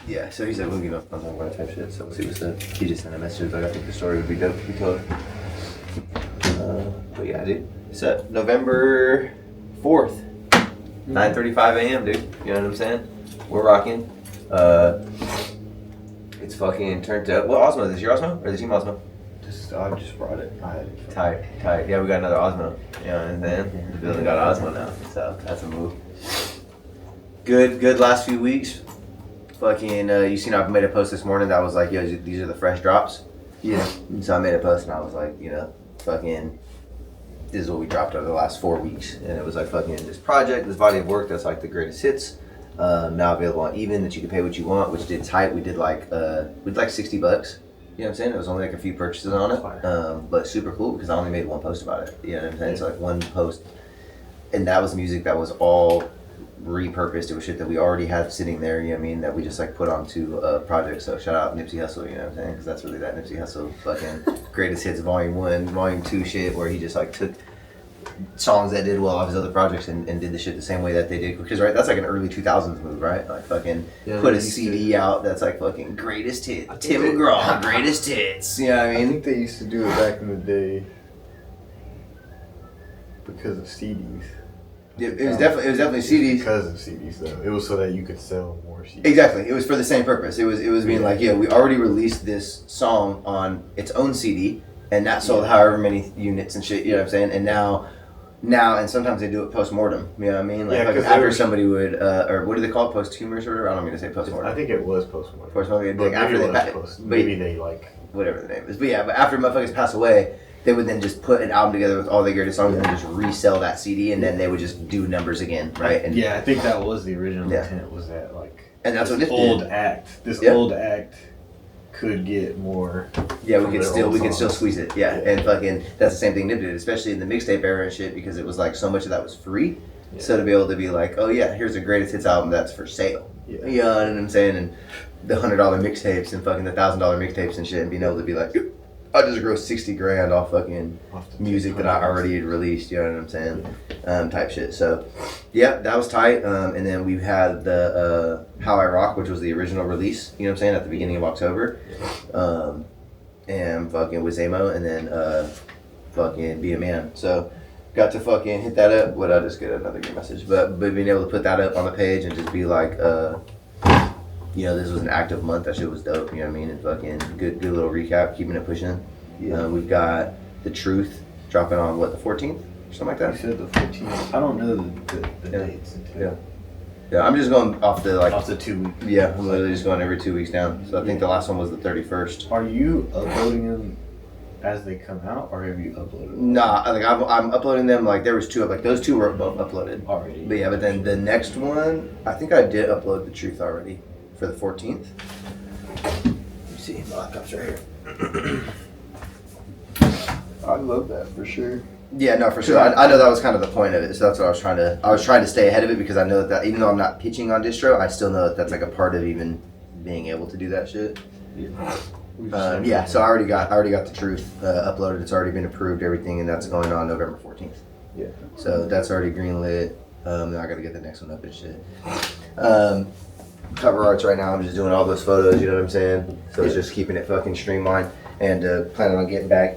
Yeah, so he said we'll get up on talking about type shit. So we'll see what's up. He just sent a message like I think the story would be dope if we told. But yeah, dude. So November 4th, 9:35 a.m. dude. You know what I'm saying? We're rocking. It's fucking turned up. What Osmo is this? Your Osmo or the Team Osmo? I just brought it. I had it. Tight. Yeah, we got another Osmo. You know what I'm saying? The building got Osmo now, so that's a move. Good last few weeks. Fucking, you seen I made a post this morning that was like, yo, these are the fresh drops. Yeah. So I made a post and I was like, you know, fucking, this is what we dropped over the last 4 weeks. And it was like fucking this project, this body of work that's like the greatest hits. Now available on Even that you can pay what you want, which did tight. We did like $60. You know what I'm saying? It was only like a few purchases on it. But super cool because I only made one post about it. You know what I'm saying? So like one post. And that was music that was all repurposed. It was shit that we already had sitting there, you know what I mean, that we just like put onto a project. So shout out Nipsey Hussle, you know what I'm saying, because that's really that Nipsey Hussle fucking greatest hits volume 1, volume 2 shit, where he just like took songs that did well off his other projects and did the shit the same way that they did, because right, that's like an early 2000s move, right? Like fucking put a CD out that's like fucking greatest hits, Tim McGraw greatest hits, you know what I mean? I think they used to do it back in the day because of CDs. It was definitely CDs. Because of CDs, though. It was so that you could sell more CDs. Exactly. It was for the same purpose. It was being like, yeah, we already released this song on its own CD, and that sold however many units and shit. You know what I'm saying? And now, and sometimes they do it post-mortem. You know what I mean? Like after somebody would, or what do they call it? Posthumous or whatever? I don't mean to say post-mortem. I think it was post-mortem. Post-mortem. Like after they maybe they like whatever the name is. But yeah, but after motherfuckers pass away, they would then just put an album together with all the greatest songs and then just resell that CD, and then they would just do numbers again, right? And yeah, I think that was the original intent. Was that like? And that's what this old act. This old act could get more. Yeah, we could still squeeze it. Yeah, and fucking that's the same thing Nip did, especially in the mixtape era and shit, because it was like so much of that was free. Yeah. So to be able to be like, oh yeah, here's a greatest hits album that's for sale. Yeah, you know what I'm saying? And the $100 mixtapes and fucking the $1,000 mixtapes and shit, and being able to be like, I just grossed $60,000 off fucking music that I already had released, you know what I'm saying? Type shit. So, yeah, that was tight. And then we had the How I Rock, which was the original release, you know what I'm saying, at the beginning of October. And fucking with Zamo, and then fucking Be a Man. So, got to fucking hit that up. Would I just get another good message? But being able to put that up on the page and just be like, you know, this was an active month. That shit was dope. You know what I mean? And fucking good little recap. Keeping it pushing. Yeah. We've got The Truth dropping on what, the 14th or something like that. You said the 14th. I don't know the dates. Yeah. I'm just going off the off the 2 weeks. Yeah, I'm literally just going every 2 weeks down. So I think the last one was the 31st. Are you uploading them as they come out, or have you uploaded them? Nah, like I'm uploading them. Like there was 2 like those 2 were both uploaded already. But yeah, but then the next one, I think I did upload The Truth already. For the 14th. You see, my laptop's right here. I love that for sure. Yeah, no, for sure. I know that was kind of the point of it, so that's what I was trying to stay ahead of it, because I know that even though I'm not pitching on distro, I still know that that's like a part of even being able to do that shit. Yeah. So I already got The Truth uploaded. It's already been approved, everything, and that's going on November 14th. Yeah. So that's already greenlit. Then I got to get the next one up and shit. Cover arts right now, I'm just doing all those photos, you know what I'm saying? So it's just keeping it fucking streamlined, and planning on getting back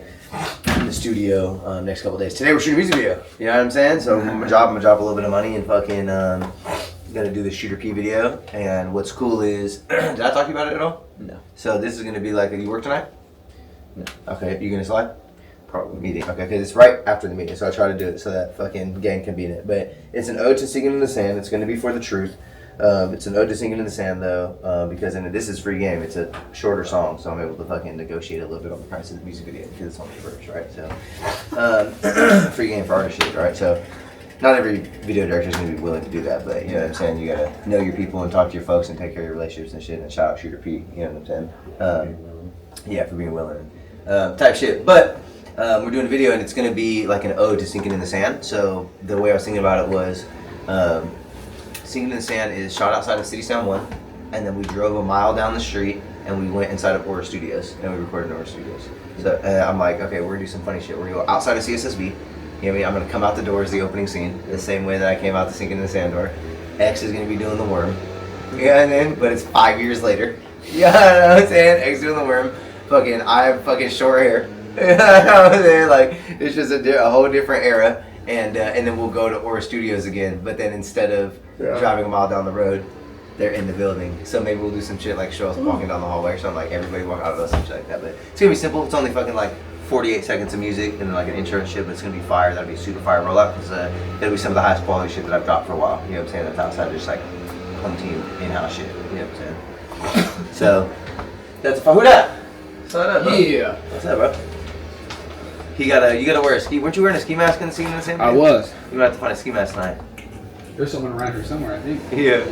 in the studio next couple days. Today we're shooting a music video, you know what I'm saying? So I'm gonna drop a little bit of money and fucking gonna do the Shooter P video. And what's cool is, did I talk to you about it at all? No. So this is gonna be like, you work tonight? No. Okay, you gonna slide? Probably. Meeting. Okay, because it's right after the meeting, so I try to do it so that fucking gang can be in it. But it's an ode to Singing in the Sand. It's gonna be for The Truth. It's an ode to Singing in the Sand, though, because this is free game. It's a shorter song, so I'm able to fucking negotiate a little bit on the price of the music video because it's on the first, right? So, free game for artist shit, right? So, not every video director is going to be willing to do that, but you know what I'm saying? You got to know your people and talk to your folks and take care of your relationships and shit, and shout out Shooter P, you know what I'm saying? Yeah, for being willing. Type shit. But, we're doing a video, and it's going to be like an ode to Sinking in the Sand. So, the way I was thinking about it was, Singing in the Sand is shot outside of City Sound 1, and then we drove a mile down the street and we went inside of Aura Studios and we recorded in Aura Studios. So I'm like, okay, we're gonna do some funny shit. We're gonna go outside of CSSB. You know what I mean? I'm gonna come out the door as the opening scene, the same way that I came out the Sinking in the Sand door. X is gonna be doing the worm. Yeah, and then, but it's 5 years later. Yeah, you know what I'm saying? X doing the worm. Fucking, I have fucking short hair. You know what I'm saying? Like, it's just a whole different era. And then we'll go to Aura Studios again. But then instead of driving a mile down the road, they're in the building. So maybe we'll do some shit like show us walking down the hallway or something, like everybody walk out of us, some shit like that. But it's gonna be simple. It's only fucking like 48 seconds of music and then like an intro and shit, but it's gonna be fire. That'll be super fire rollout because it'll be some of the highest quality shit that I've got for a while. You know what I'm saying? That's outside of just like home team in-house shit. You know what I'm saying? So that's who that? What's up, bro? Yeah. What's up, bro? You gotta wear a ski. Weren't you wearing a ski mask in the scene in the same? I was. You might have to find a ski mask tonight. There's someone around here somewhere, I think. Yeah.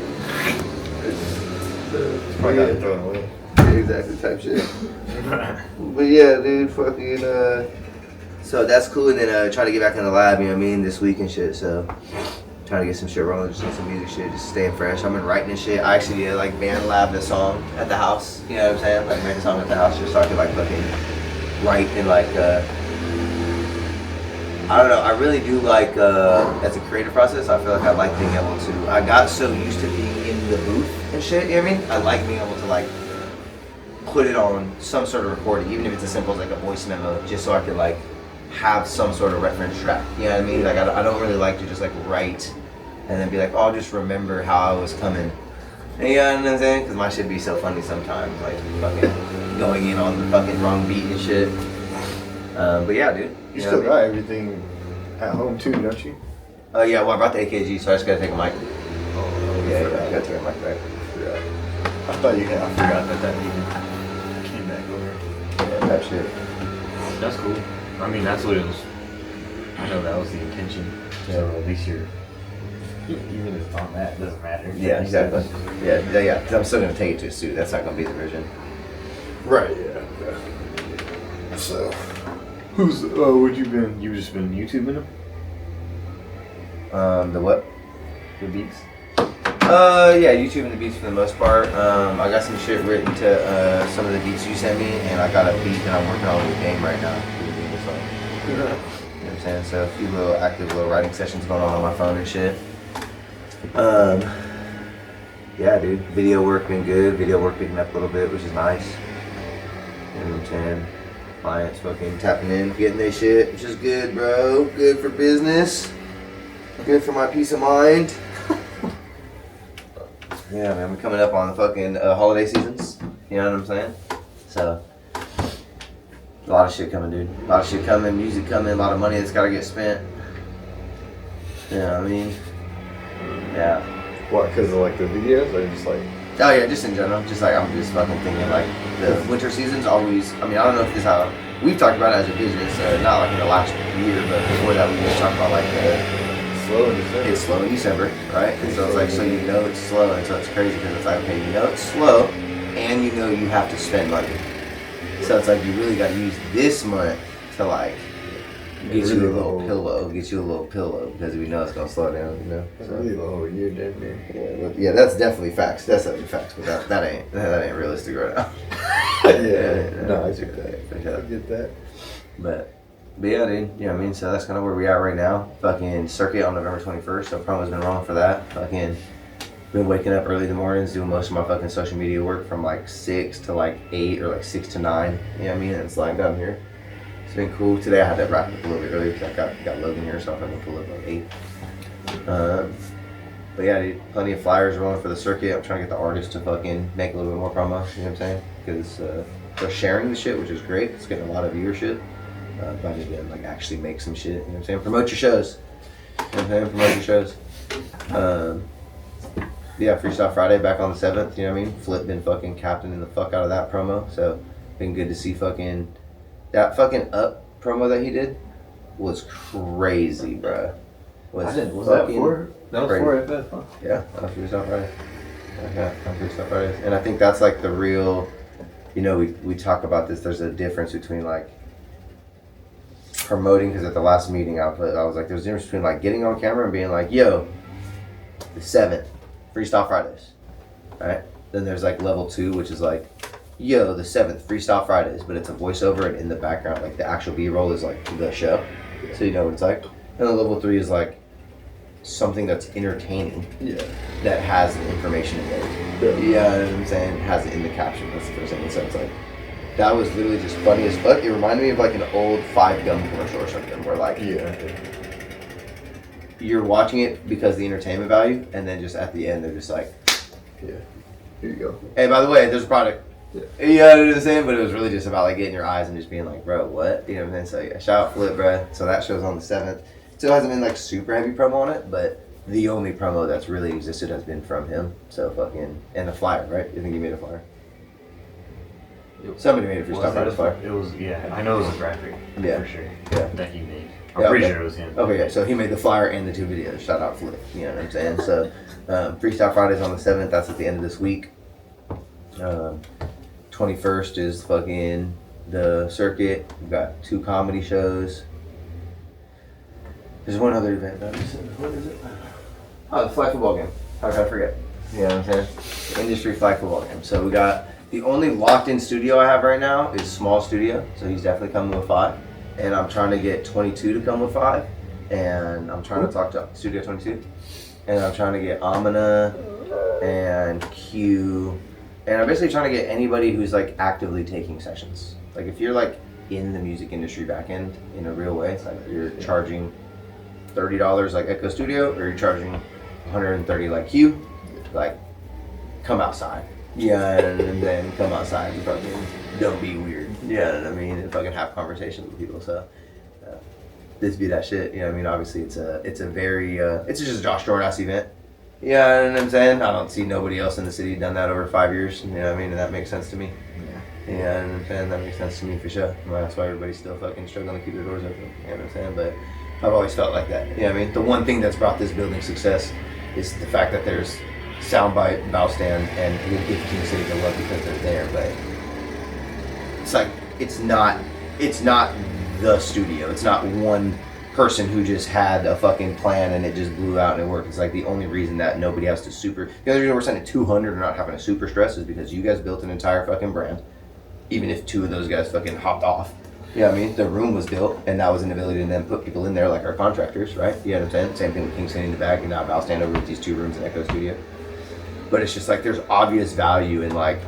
Probably got it thrown away. Exactly, type shit. But yeah, dude, fucking, so that's cool, and then try to get back in the lab, you know what I mean, this week and shit, so trying to get some shit rolling, just some music shit, just staying fresh. I've been writing and shit. I actually did, like, band lab a song at the house, you know what I'm saying, like, make a song at the house, just so I could, like, fucking write and, like, I don't know, I really do like, as a creative process, I feel like I like being able to, I got so used to being in the booth and shit, you know what I mean? I like being able to, like, put it on some sort of recording, even if it's as simple as like a voice memo, just so I could like have some sort of reference track. You know what I mean? Like I don't really like to just like write and then be like, oh, I'll just remember how I was coming. You know what I'm saying? Because my shit be so funny sometimes, like fucking going in on the fucking wrong beat and shit. But yeah, dude. You know still what I got everything at home too, don't you? mean? Yeah, well I brought the AKG, so I just gotta take a mic. Yeah, I gotta take a mic back. I thought you had. I forgot that even came back over. Yeah, that shit. That's cool. I mean, that's what it was. I know that was the intention. So at least you're. Even if it's on that, it doesn't matter. Yeah, exactly. Yeah. Because I'm still gonna take it to a suit. That's not gonna be the version. Right. Yeah. So, who's? What you been? You just been YouTubing them? The what? The beats. Yeah, YouTube and the beats for the most part. I got some shit written to some of the beats you sent me, and I got a beat that I'm working on with Game right now. You know what I'm saying? So a few little active little writing sessions going on my phone and shit. Yeah, dude. Video work been good. Video work picking up a little bit, which is nice. You know what I'm saying? Clients fucking tapping in, getting their shit, which is good, bro. Good for business. Good for my peace of mind. Yeah, man, we're coming up on the fucking holiday seasons. You know what I'm saying? So, a lot of shit coming, dude. A lot of shit coming, music coming, a lot of money that's gotta get spent. You know what I mean? Yeah. What? Because of like the videos, or just like? Oh yeah, just in general. Just like, I'm just fucking thinking like, the winter season's always, I mean, I don't know if this is how, we've talked about it as a business, not like in the last year, but before that we just talked about like, Slow in December. it's slow in December, right? And so it's like, so you know it's slow, and so it's crazy because it's like, okay, you know it's slow, and you know you have to spend money. So it's like, you really got to use this month to like, get you a little pillow, because we know it's going to slow down, you know? That's So, really the whole year, damn near. yeah, that's definitely facts. That's definitely facts, but that ain't realistic right now. No, I get that. I get that. But yeah, dude, you know what I mean? So that's kind of where we at right now. Fucking circuit on November 21st, so promo's been wrong for that. Fucking been waking up early in the mornings, doing most of my fucking social media work from like 6 to like 8 or like 6 to 9. You know what I mean? And it's lying down here. It's been cool. Today I had to wrap up a little bit early because I got Logan here, so I'm going to pull up like 8. But yeah, dude, plenty of flyers rolling for the circuit. I'm trying to get the artists to fucking make a little bit more promo, you know what I'm saying? Because they're sharing the shit, which is great. It's getting a lot of viewership. But I need to like actually make some shit, you know what I'm saying? Promote your shows. You know what I'm saying? Promote your shows. Yeah, Freestyle Friday back on the 7th, you know what I mean? Flip been fucking captaining the fuck out of that promo, so been good to see fucking, that fucking Up promo that he did was crazy, bruh. Was that for? That was crazy. for FF, huh? Yeah, on Freestyle Friday. Yeah, on Freestyle Friday. And I think that's like the real, you know, we talk about this, there's a difference between like promoting, because at the last meeting I was like, there's a difference between like getting on camera and being like, yo, the 7th, Freestyle Fridays, right? Then there's like level 2, which is like, yo, the 7th, Freestyle Fridays, but it's a voiceover, and in the background, like the actual B-roll is like the show, so you know what it's like. And then level 3 is like something that's entertaining Yeah. that has the information in it. You know what I'm saying? Has it in the caption. That's the first thing. So it's like, that was literally just funny as fuck. It reminded me of like an old 5-gum commercial or something where like you're watching it because of the entertainment value, and then just at the end they're just like, Yeah. Here you go. hey, by the way, there's a product. Yeah. You know what I'm saying? But it was really just about like getting your eyes and just being like, bro, what? You know what I'm saying? So yeah, shout out Flip, bro. So that show's on the 7th. Still hasn't been like super heavy promo on it, but the only promo that's really existed has been from him. So fucking, and a flyer, right? You think he made a flyer? Somebody made a freestyle Fridays flyer. It was, yeah. I know it was a graphic. Yeah. For sure. Yeah. That he made. I'm Yeah, pretty okay. sure it was him. Okay, yeah, so he made the flyer and the 2 videos. Shout out Flip. You know what I'm saying? So Freestyle Fridays on the 7th. That's at the end of this week. 21st is fucking the circuit. We've got 2 comedy shows. There's one other event. What is it? Oh, the flag football game. How could I forget? You know what I'm saying? The industry flag football game. So we got the only locked-in studio I have right now is Small Studio. So he's definitely coming with 5. And I'm trying to get 22 to come with 5. And I'm trying to talk to Studio 22. And I'm trying to get Amina and Q. And I'm basically trying to get anybody who's like actively taking sessions. Like if you're like in the music industry back end in a real way, it's like you're charging $30 like Echo Studio, or you're charging 130 like Q, like come outside. Yeah, and then come outside and fucking don't be weird. Yeah, and I mean, and fucking have conversations with people. So this be that shit. You know, what I mean, obviously it's a very it's just a Josh Jordan-ass event. Yeah, you know what I'm saying? I don't see nobody else in the city done that over 5 years. You know what I mean? And that makes sense to me. Yeah, you know what I'm saying? That makes sense to me for sure. Well, that's why everybody's still fucking struggling to keep their doors open. You know what I'm saying? But I've always felt like that. You know what I mean? The one thing that's brought this building success is the fact that there's Soundbite, Bowstand, and we'll give King City the love because they're there. But it's like, it's not the studio. It's not one person who just had a fucking plan and it just blew out and it worked. It's like the only reason that nobody has to the only reason we're sending 200 and not having a super stress is because you guys built an entire fucking brand. Even if 2 of those guys fucking hopped off. You know what I mean? The room was built and that was an ability to then put people in there like our contractors, right? You know what I'm saying? Same thing with King City in the back and now I'll stand over with these 2 rooms in Echo Studio. But it's just like there's obvious value in like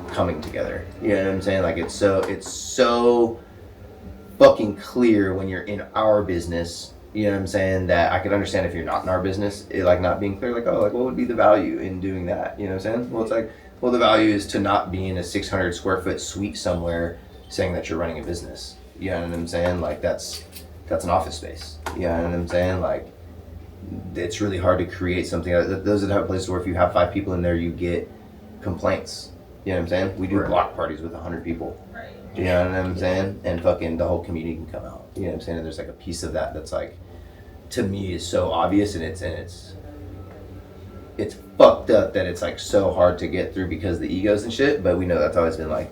coming together. You know what I'm saying? Like it's so fucking clear when you're in our business, you know what I'm saying, that I could understand if you're not in our business, it like not being clear, like, oh, like what would be the value in doing that? You know what I'm saying? Well, it's like, well, the value is to not be in a 600 square foot suite somewhere saying that you're running a business. You know what I'm saying? Like that's an office space. You know what I'm saying? Like it's really hard to create something. Those are the type of places where if you have 5 people in there, you get complaints. You know what I'm saying? We do block parties with 100 people. Right. You know what I'm saying? And fucking the whole community can come out. You know what I'm saying? And there's like a piece of that that's like, to me, is so obvious, and it's fucked up that it's like so hard to get through because of the egos and shit. But we know that's always been like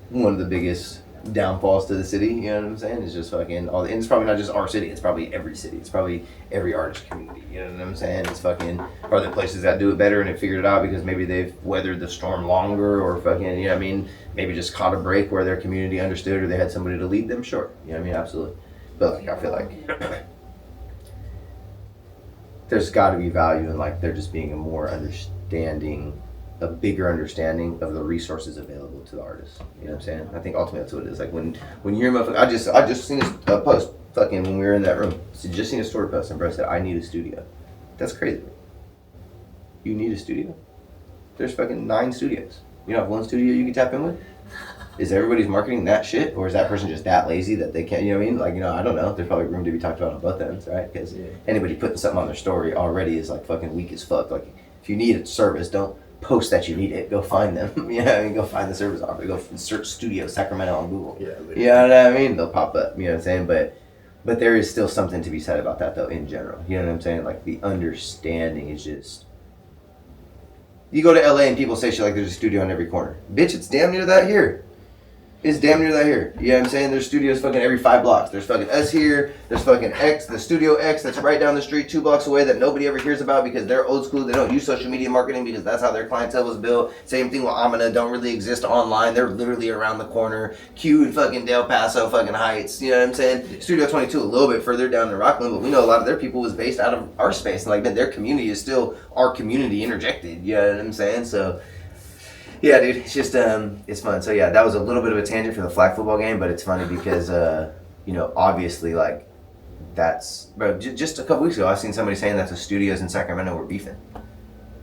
one of the biggest downfalls to the city. You know what I'm saying? It's just fucking all. And it's probably not just our city. It's probably every city. It's probably every artist community. You know what I'm saying? It's fucking are there places that do it better and have figured it out because maybe they've weathered the storm longer, or fucking, you know what I mean? Maybe just caught a break where their community understood or they had somebody to lead them. Sure. You know what I mean? Absolutely. But like I feel like there's got to be value in like there just being a more understanding, a bigger understanding of the resources available to the artists. You know what I'm saying? I think ultimately that's what it is. Like when you're motherfucker, I just seen a post fucking when we were in that room. So just seen a story post and bro said, I need a studio. That's crazy. You need a studio? There's fucking 9 studios. You don't have one studio you can tap in with? Is everybody's marketing that shit, or is that person just that lazy that they can't, you know what I mean? Like, you know, I don't know. There's probably room to be talked about on both ends, right? Because anybody putting something on their story already is like fucking weak as fuck. Like, if you need a service, don't post that you need it. Go find them. You know what I mean? Go find the service offer. Go search Studio Sacramento on Google. Yeah. You know what I mean? They'll pop up. You know what I'm saying? But there is still something to be said about that, though, in general. You know what I'm saying? Like, the understanding is just... You go to LA and people say shit like there's a studio on every corner. Bitch, it's damn near that here. It's damn near that here. You know what I'm saying? There's studios fucking every 5 blocks. There's fucking us here. There's fucking X, the Studio X that's right down the street 2 blocks away that nobody ever hears about because they're old school. They don't use social media marketing because that's how their clientele was built. Same thing with Amina. Don't really exist online. They're literally around the corner. Q in fucking Del Paso fucking Heights. You know what I'm saying? Studio 22 a little bit further down in Rockland, but we know a lot of their people was based out of our space. And like their community is still our community interjected. You know what I'm saying? So... yeah, dude, it's just, it's fun. So, yeah, that was a little bit of a tangent for the flag football game, but it's funny because, you know, obviously, like, that's, bro, just a couple weeks ago, I seen somebody saying that the studios in Sacramento were beefing.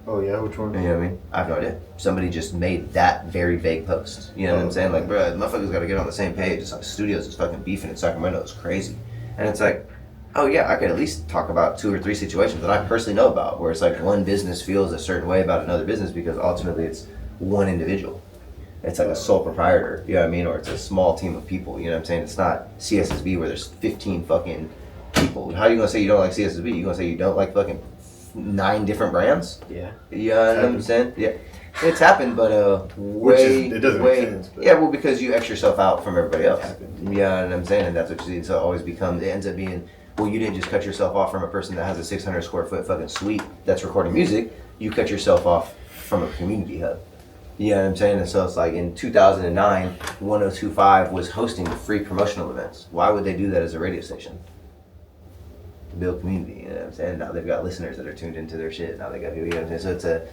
Oh yeah, which one? You know what I mean? I have no idea. Somebody just made that very vague post. You know what I'm saying? Like, bro, the motherfuckers got to get on the same page. It's like, studios is fucking beefing in Sacramento. It's crazy. And it's like, oh, yeah, I could at least talk about 2 or 3 situations that I personally know about where it's like one business feels a certain way about another business because ultimately it's one individual. It's like a sole proprietor, you know what I mean? Or it's a small team of people, you know what I'm saying? It's not CSSB where there's 15 fucking people. How are you gonna say you don't like CSSB? You gonna say you don't like fucking 9 different brands? Yeah. You know what I'm saying? Yeah. It's happened, but it doesn't make sense. But yeah, well, because you X yourself out from everybody else. Happened. You know what I'm saying? And that's what you see. So it always becomes, it ends up being, well, you didn't just cut yourself off from a person that has a 600 square foot fucking suite that's recording music. You cut yourself off from a community hub. You know what I'm saying? And so it's like in 2009, 1025 was hosting free promotional events. Why would they do that as a radio station? To build community, you know what I'm saying? Now they've got listeners that are tuned into their shit. Now they got people, you know what I'm saying? So it's a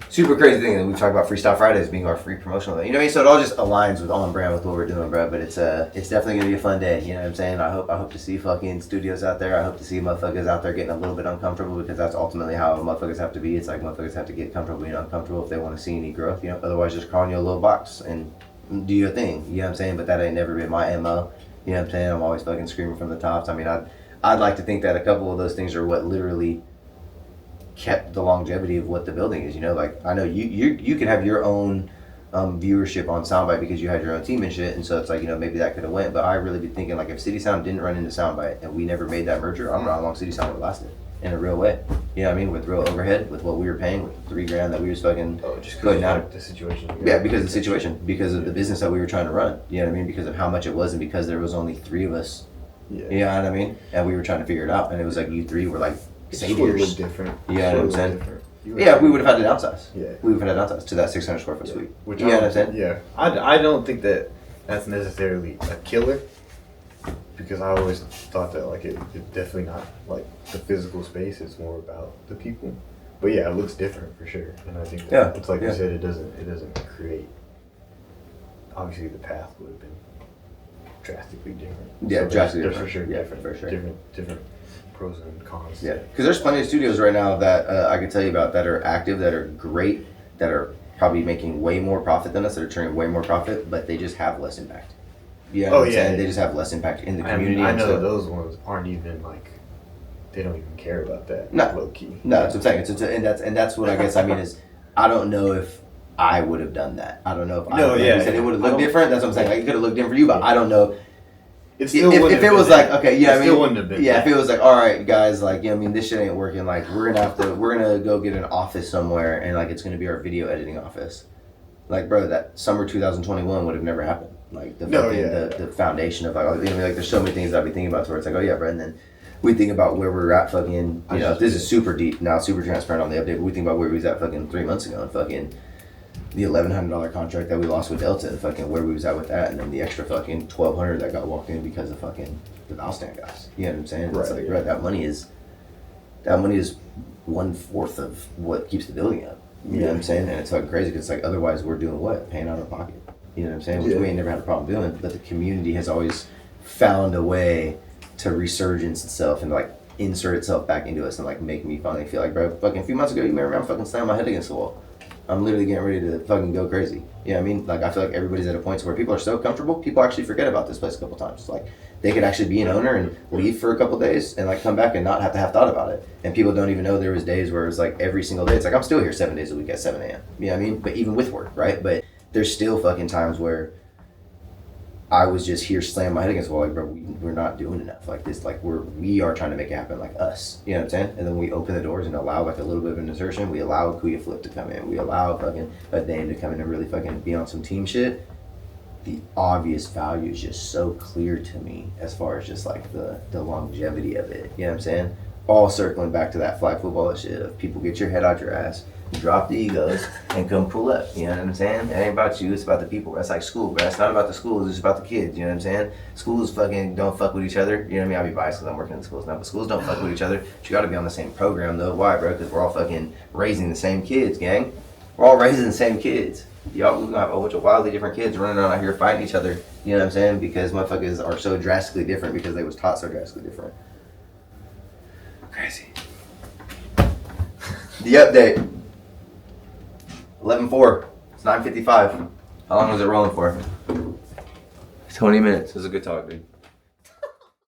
super crazy thing that we've talked about Freestyle Fridays being our free promotional event. You know what I mean? So it all just aligns with on brand with what we're doing, bro. But it's definitely gonna be a fun day. You know what I'm saying? I hope to see fucking studios out there. I hope to see motherfuckers out there getting a little bit uncomfortable because that's ultimately how motherfuckers have to be. It's like motherfuckers have to get comfortable being uncomfortable if they want to see any growth. You know, otherwise just crawl in your little box and do your thing. You know what I'm saying? But that ain't never been my MO. You know what I'm saying? I'm always fucking screaming from the tops. I mean, I'd like to think that a couple of those things are what literally kept the longevity of what the building is, you know, like I know you could have your own viewership on Soundbite because you had your own team and shit, and so it's like, you know, maybe that could have went, but I really be thinking like if City Sound didn't run into Soundbite and we never made that merger, I don't know how long City Sound would have lasted in a real way. You know what I mean? With real overhead, with what we were paying, with $3,000 that we was fucking Just putting because out. of the situation. Yeah, because of the situation, because of the business that we were trying to run. You know what I mean? Because of how much it was and because there was only 3 of us. yeah, You know what I mean? And we were trying to figure it out, and it was like you 3 were like it's just a little saviors. different. You know what I'm saying? Different. Yeah, we would have had to downsize. Yeah. We would have had to downsize to that 600 square foot suite. Which You know what I'm saying? Yeah. I don't think that that's necessarily a killer because I always thought that like it's definitely not like the physical space. It's more about the people. But yeah, it looks different for sure. And I think that Yeah, it's like yeah. you said, it doesn't create. Obviously, the path would have been drastically different. Yeah, drastically they're different. for sure Yeah, different. for sure. Different pros and cons. Yeah, because there's plenty of studios right now that I can tell you about that are active, that are great, that are probably making way more profit than us, that are turning way more profit, but they just have less impact. You know what I'm saying? They just have less impact in the community. I and know so- those ones aren't even like they don't even care about that. No. Low key. No, that's what I'm saying. And that's what I guess I mean is I don't know if I would have done that. I don't know if No, like yeah, you said, it would have I looked don't- different. That's what I'm saying. Like it could have looked different for you, but I don't know. It still If wouldn't it have was been like, that. okay, yeah, It I mean, still wouldn't have been yeah, that. if it was like, all right, guys, like, yeah, I mean, this shit ain't working. Like, we're gonna go get an office somewhere, and like, it's gonna be our video editing office. Like, bro, that summer 2021 would have never happened. Like the No, fucking, yeah. the foundation of like, I mean, like, there's so many things I'd be thinking about to where it's like, oh yeah, bro, and then we think about where we're at, fucking, you know, this is super deep now, super transparent on the update. But we think about where we was at fucking 3 months ago, and fucking the $1,100 contract that we lost with Delta, and fucking where we was at with that, and then the extra fucking $1,200 that got walked in because of fucking the valve stand guys. You know what I'm saying? It's Right, like, yeah. right, that money is 1/4 of what keeps the building up. You know what I'm saying? And it's fucking crazy because it's like otherwise we're doing what? Paying out of our pocket. You know what I'm saying? Which Yeah. we ain't never had a problem doing, but the community has always found a way to resurgence itself and like insert itself back into us and like make me finally feel like, bro, fucking a few months ago you may remember fucking slamming my head against the wall. I'm literally getting ready to fucking go crazy. You know what I mean? Like I feel like everybody's at a point where people are so comfortable, people actually forget about this place a couple times. Like they could actually be an owner and leave for a couple days and like come back and not have to have thought about it. And people don't even know there was days where it was like every single day. It's like I'm still here 7 days a week at 7 a.m. You know what I mean? But even with work, right? But there's still fucking times where I was just here slamming my head against the wall, like, bro, we're not doing enough. Like this, like we are trying to make it happen, like us. You know what I'm saying? And then we open the doors and allow like a little bit of an insertion. We allow Kuya Flip to come in. We allow fucking a Dame to come in and really fucking be on some team shit. the obvious value is just so clear to me as far as just like the longevity of it. You know what I'm saying? All circling back to that flag football shit of people get your head out your ass, drop the egos, and come pull up. You know what I'm saying? It ain't about you, it's about the people. That's like school, bro. It's not about the schools, it's about the kids. You know what I'm saying? Schools fucking don't fuck with each other. You know what I mean? I'll be biased because I'm working in schools now, but schools don't fuck with each other. But you gotta be on the same program though. Why, bro? Because we're all fucking raising the same kids, gang. We're all raising the same kids. Y'all, we're gonna have a bunch of wildly different kids running around out here fighting each other. You know what I'm saying? Because motherfuckers are so drastically different because they was taught so drastically different. Crazy. The update. 11:04. It's 9:55. How long was it rolling for? 20 minutes. It was a good talk, dude.